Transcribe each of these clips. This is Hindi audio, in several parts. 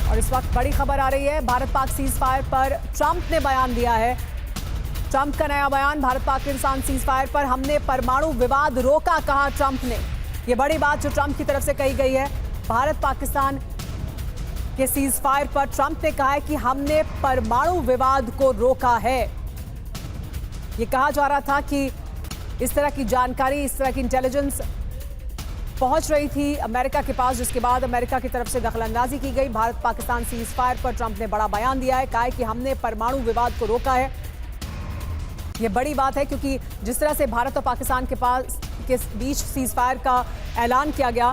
और इस वक्त बड़ी खबर आ रही है, भारत पाक सीज फायर पर ट्रंप ने बयान दिया है। ट्रंप का नया बयान, भारत पाकिस्तान सीज फायर पर हमने परमाणु विवाद रोका, कहा ट्रंप ने। यह बड़ी बात जो ट्रंप की तरफ से कही गई है। भारत पाकिस्तान के सीज फायर पर ट्रंप ने कहा है कि हमने परमाणु विवाद को रोका है। यह कहा जा रहा था कि इस तरह की जानकारी, इस तरह की इंटेलिजेंस पहुंच रही थी अमेरिका के पास, जिसके बाद अमेरिका की तरफ से दखलंदाजी की गई। भारत पाकिस्तान सीज फायर पर ट्रंप ने बड़ा बयान दिया है, कहा है कि हमने परमाणु विवाद को रोका है। यह बड़ी बात है क्योंकि जिस तरह से भारत और पाकिस्तान के बीच सीज फायर का ऐलान किया गया,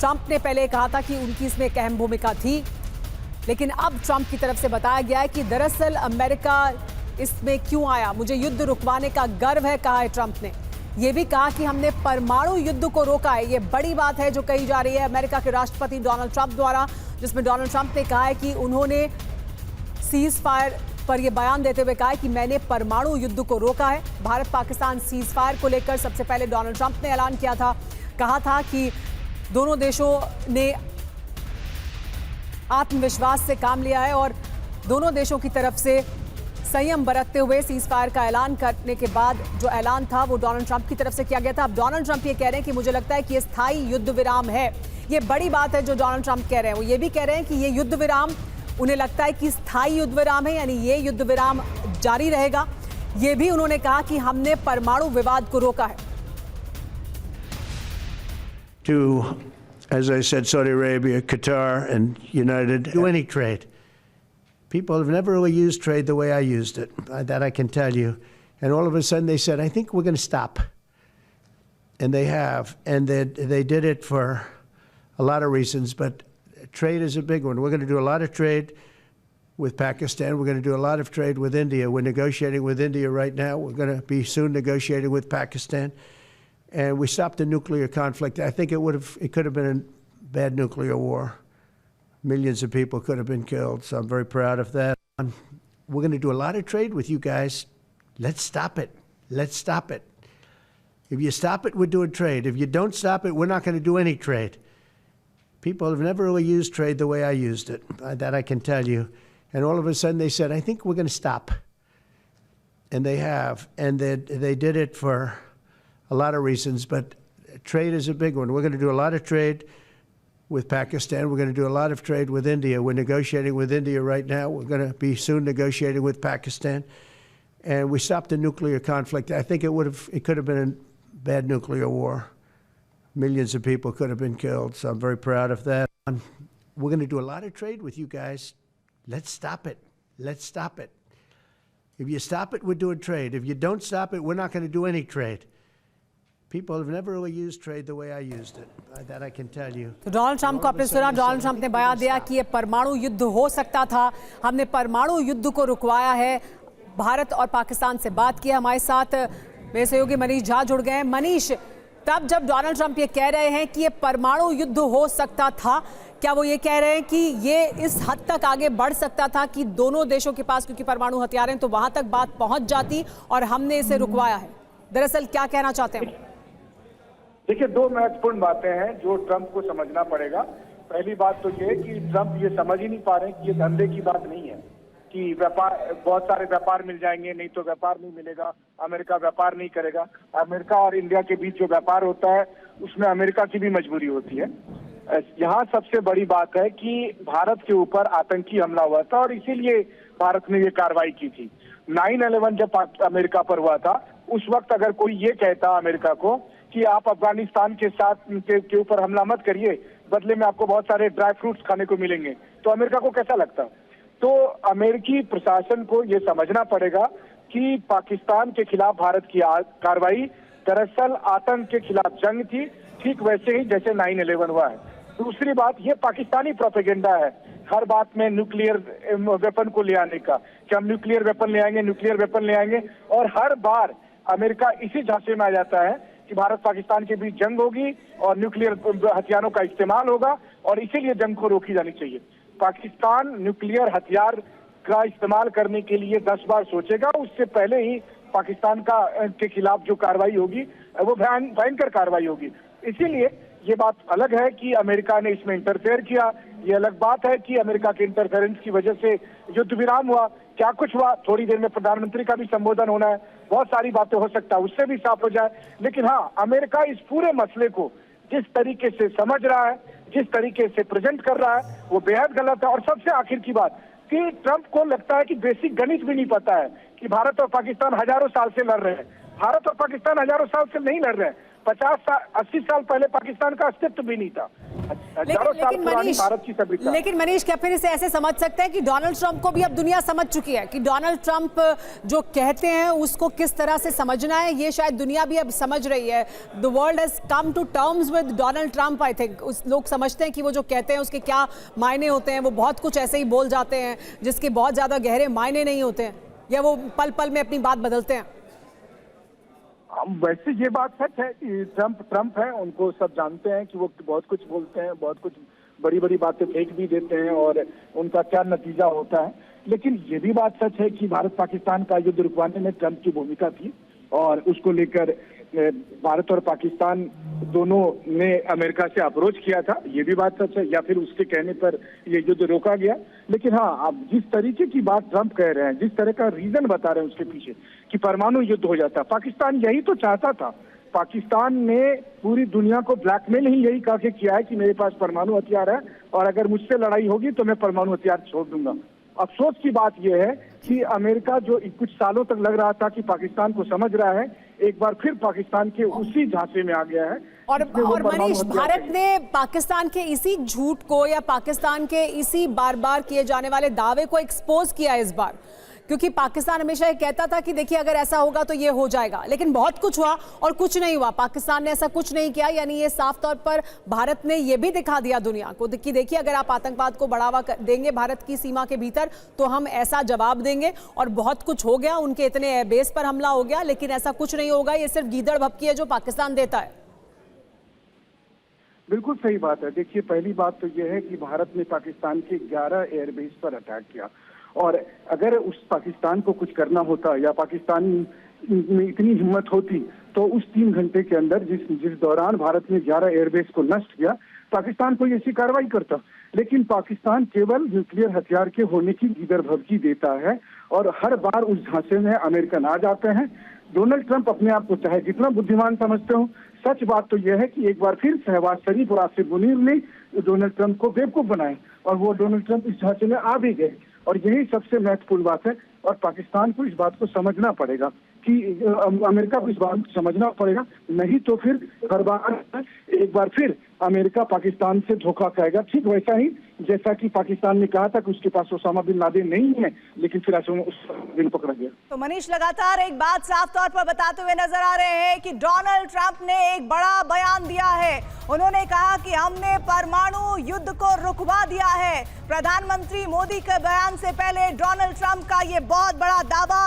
ट्रंप ने पहले कहा था कि उनकी इसमें एक अहम भूमिका थी, लेकिन अब ट्रंप की तरफ से बताया गया है कि दरअसल अमेरिका इसमें क्यों आया, मुझे युद्ध रुकवाने का गर्व है, कहा है ट्रंप ने। यह भी कहा कि हमने परमाणु युद्ध को रोका है। यह बड़ी बात है जो कही जा रही है अमेरिका के राष्ट्रपति डोनाल्ड ट्रंप द्वारा, जिसमें डोनाल्ड ट्रंप ने कहा है कि उन्होंने सीज फायर पर यह बयान देते हुए कहा है कि मैंने परमाणु युद्ध को रोका है। भारत पाकिस्तान सीज फायर को लेकर सबसे पहले डोनाल्ड ट्रंप ने ऐलान किया था, कहा था कि दोनों देशों ने आत्मविश्वास से काम लिया है और दोनों देशों की तरफ से संयम बरतते हुए सीज फायर का ऐलान करने के बाद जो ऐलान था वो डोनाल्ड ट्रंप की तरफ से किया गया था। अब डोनाल्ड ट्रंप ये कह रहे हैं कि मुझे लगता है कि ये स्थायी युद्ध विराम है। ये बड़ी बात है जो डोनाल्ड ट्रंप कह रहे हैं। वो ये भी कह रहे हैं कि ये युद्ध विराम उन्हें लगता है कि स्थायी युद्ध विराम है, यानी ये युद्ध विराम जारी रहेगा। ये भी उन्होंने कहा कि हमने परमाणु विवाद को रोका है। As I said, Saudi Arabia, Qatar, and United, do any trade. People have never really used trade the way I used it. That I can tell you. And all of a sudden they said, I think we're going to stop. And they have. And they did it for a lot of reasons, but trade is a big one. We're going to do a lot of trade with Pakistan. We're going to do a lot of trade with India. We're negotiating with India right now. We're going to be soon negotiating with Pakistan. And we stopped the nuclear conflict. I think it could have been a bad nuclear war. Millions of people could have been killed, so I'm very proud of that. We're going to do a lot of trade with you guys. Let's stop it. Let's stop it. If you stop it, we're doing trade. If you don't stop it, we're not going to do any trade. People have never really used trade the way I used it. That I can tell you. And all of a sudden they said, I think we're going to stop. And they have. And they did it for a lot of reasons, but trade is a big one. We're going to do a lot of trade with Pakistan. We're going to do a lot of trade with India. We're negotiating with India right now. We're going to be soon negotiating with Pakistan. And we stopped the nuclear conflict. I think it could have been a bad nuclear war. Millions of people could have been killed, so I'm very proud of that. We're going to do a lot of trade with you guys. Let's stop it. Let's stop it. If you stop it, we're doing trade. If you don't stop it, we're not going to do any trade. People have never really used trade the way I used it. That I can tell you. तो डोनाल्ड ट्रंप को आपने सुना, डोनाल्ड ट्रंप ने बयान दिया कि ये परमाणु युद्ध हो सकता था, हमने परमाणु युद्ध को रुकवाया है। भारत और पाकिस्तान से बात की। हमारे साथ मेरे सहयोगी मनीष झा जुड़ गए हैं। मनीष, तब जब डोनाल्ड ट्रंप ये कह रहे हैं कि ये परमाणु युद्ध हो सकता था, क्या वो ये कह रहे हैं कि ये इस हद तक आगे बढ़ सकता था कि दोनों देशों के पास क्योंकि परमाणु हथियार हैं तो वहां तक बात पहुंच जाती और हमने इसे रुकवाया है? दरअसल क्या कहना चाहते हैं? देखिए, दो महत्वपूर्ण बातें हैं जो ट्रंप को समझना पड़ेगा। पहली बात तो ये कि ट्रंप ये समझ ही नहीं पा रहे कि ये धंधे की बात नहीं है कि व्यापार, बहुत सारे व्यापार मिल जाएंगे, नहीं तो व्यापार नहीं मिलेगा, अमेरिका व्यापार नहीं करेगा। अमेरिका और इंडिया के बीच जो व्यापार होता है उसमें अमेरिका की भी मजबूरी होती है। यहाँ सबसे बड़ी बात है कि भारत के ऊपर आतंकी हमला हुआ था और इसीलिए भारत ने ये कार्रवाई की थी। 9/11 जब अमेरिका पर हुआ था, उस वक्त अगर कोई ये कहता अमेरिका को कि आप अफगानिस्तान के साथ के ऊपर हमला मत करिए, बदले में आपको बहुत सारे ड्राई फ्रूट्स खाने को मिलेंगे, तो अमेरिका को कैसा लगता? तो अमेरिकी प्रशासन को यह समझना पड़ेगा कि पाकिस्तान के खिलाफ भारत की कार्रवाई दरअसल आतंक के खिलाफ जंग थी, ठीक वैसे ही जैसे 9/11 हुआ है। दूसरी बात, ये पाकिस्तानी प्रोपेगेंडा है हर बात में न्यूक्लियर वेपन को ले आने का, कि हम न्यूक्लियर वेपन ले आएंगे, न्यूक्लियर वेपन ले आएंगे, और हर बार अमेरिका इसी झांसे में आ जाता है कि भारत पाकिस्तान के बीच जंग होगी और न्यूक्लियर हथियारों का इस्तेमाल होगा और इसीलिए जंग को रोकी जानी चाहिए। पाकिस्तान न्यूक्लियर हथियार का इस्तेमाल करने के लिए 10 बार सोचेगा, उससे पहले ही पाकिस्तान के खिलाफ जो कार्रवाई होगी वो भयंकर कार्रवाई होगी। इसीलिए ये बात अलग है कि अमेरिका ने इसमें इंटरफेयर किया, ये अलग बात है कि अमेरिका के इंटरफेरेंस की वजह से युद्ध विराम हुआ। क्या कुछ हुआ, थोड़ी देर में प्रधानमंत्री का भी संबोधन होना है, बहुत सारी बातें हो सकता है उससे भी साफ हो जाए। लेकिन हाँ, अमेरिका इस पूरे मसले को जिस तरीके से समझ रहा है, जिस तरीके से प्रेजेंट कर रहा है, वो बेहद गलत है। और सबसे आखिर की बात कि ट्रंप को लगता है कि बेसिक गणित भी नहीं पता है कि भारत और पाकिस्तान हजारों साल से लड़ रहे हैं। भारत और पाकिस्तान हजारों साल से नहीं लड़ रहे हैं, 50 साल 80 साल पहले पाकिस्तान का अस्तित्व भी नहीं था। हजारों साल पुरानी भारत की सभ्यता। लेकिन मनीष, क्या फिर इसे ऐसे समझ सकते हैं कि डोनाल्ड ट्रंप को भी अब दुनिया समझ चुकी है कि डोनाल्ड ट्रंप जो कहते हैं उसको किस तरह से समझना है, ये शायद दुनिया भी अब समझ रही है। The world has come to terms with Donald Trump. I think लोग समझते हैं कि वो जो कहते हैं उसके क्या मायने होते हैं। वो बहुत कुछ ऐसे ही बोल जाते हैं जिसके बहुत ज्यादा गहरे मायने नहीं होते हैं, या वो पल पल में अपनी बात बदलते हैं। वैसे ये बात सच है कि ट्रंप है, उनको सब जानते हैं कि वो बहुत कुछ बोलते हैं, बहुत कुछ बड़ी बड़ी बातें फेंक भी देते हैं और उनका क्या नतीजा होता है। लेकिन ये भी बात सच है कि भारत पाकिस्तान का युद्ध रुकवाने में ट्रंप की भूमिका थी और उसको लेकर भारत और पाकिस्तान दोनों ने अमेरिका से अप्रोच किया था। ये भी बात सच है, या फिर उसके कहने पर ये युद्ध रोका गया। लेकिन हाँ, अब जिस तरीके की बात ट्रंप कह रहे हैं, जिस तरह का रीजन बता रहे हैं उसके पीछे कि परमाणु युद्ध हो जाता, पाकिस्तान यही तो चाहता था। पाकिस्तान ने पूरी दुनिया को ब्लैकमेल ही यही कह के किया है कि मेरे पास परमाणु हथियार है और अगर मुझसे लड़ाई होगी तो मैं परमाणु हथियार छोड़ दूंगा। अफसोस की बात यह है कि अमेरिका जो कुछ सालों तक लग रहा था कि पाकिस्तान को समझ रहा है, एक बार फिर पाकिस्तान के उसी झांसे में आ गया है। और मनीष, भारत ने पाकिस्तान के इसी झूठ को या पाकिस्तान के इसी बार बार किए जाने वाले दावे को एक्सपोज किया इस बार, क्योंकि पाकिस्तान हमेशा ये कहता था कि देखिए अगर ऐसा होगा तो ये हो जाएगा, लेकिन बहुत कुछ हुआ और कुछ नहीं हुआ। पाकिस्तान ने ऐसा कुछ नहीं किया, यानी ये साफ तौर पर भारत ने ये भी दिखा दिया दुनिया को कि देखिए अगर आप आतंकवाद को बढ़ावा देंगे भारत की सीमा के भीतर तो हम ऐसा जवाब देंगे। और बहुत कुछ हो गया, उनके इतने बेस पर हमला हो गया, लेकिन ऐसा कुछ नहीं होगा, ये सिर्फ गीदड़ भपकी है जो पाकिस्तान देता है। बिल्कुल सही बात है। देखिए, पहली बात तो यह है कि भारत ने पाकिस्तान के 11 एयरबेस पर अटैक किया और अगर उस पाकिस्तान को कुछ करना होता या पाकिस्तान में इतनी हिम्मत होती तो उस 3 घंटे के अंदर जिस दौरान भारत ने 11 एयरबेस को नष्ट किया, पाकिस्तान कोई ऐसी कार्रवाई करता। लेकिन पाकिस्तान केवल न्यूक्लियर हथियार के होने की गीदड़ भभकी देता है और हर बार उस झांसे में अमेरिकन आ जाते हैं। डोनाल्ड ट्रंप अपने आप को चाहे जितना बुद्धिमान समझते हो, सच बात तो यह है कि एक बार फिर शहबाज शरीफ और आसिफ मुनीर ने डोनाल्ड ट्रंप को बेवकूफ बनाए और वो डोनाल्ड ट्रंप इस झांसे में आ भी गए। और यही सबसे महत्वपूर्ण बात है और पाकिस्तान को इस बात को समझना पड़ेगा कि अमेरिका को इस बात को समझना पड़ेगा, नहीं तो फिर हर बार एक बार फिर अमेरिका पाकिस्तान से धोखा खाएगा। ठीक वैसा ही जैसा कि पाकिस्तान ने कहा था कि उसके पास ओसामा बिन लादेन नहीं है, लेकिन फिर उस दिन पकड़ा गया। तो मनीष लगातार एक बात साफ तौर पर बताते हुए नजर आ रहे हैं कि डोनाल्ड ट्रंप ने एक बड़ा बयान दिया है। उन्होंने कहा कि हमने परमाणु युद्ध को रुकवा दिया है। प्रधानमंत्री मोदी के बयान से पहले डोनाल्ड ट्रंप का ये बहुत बड़ा दावा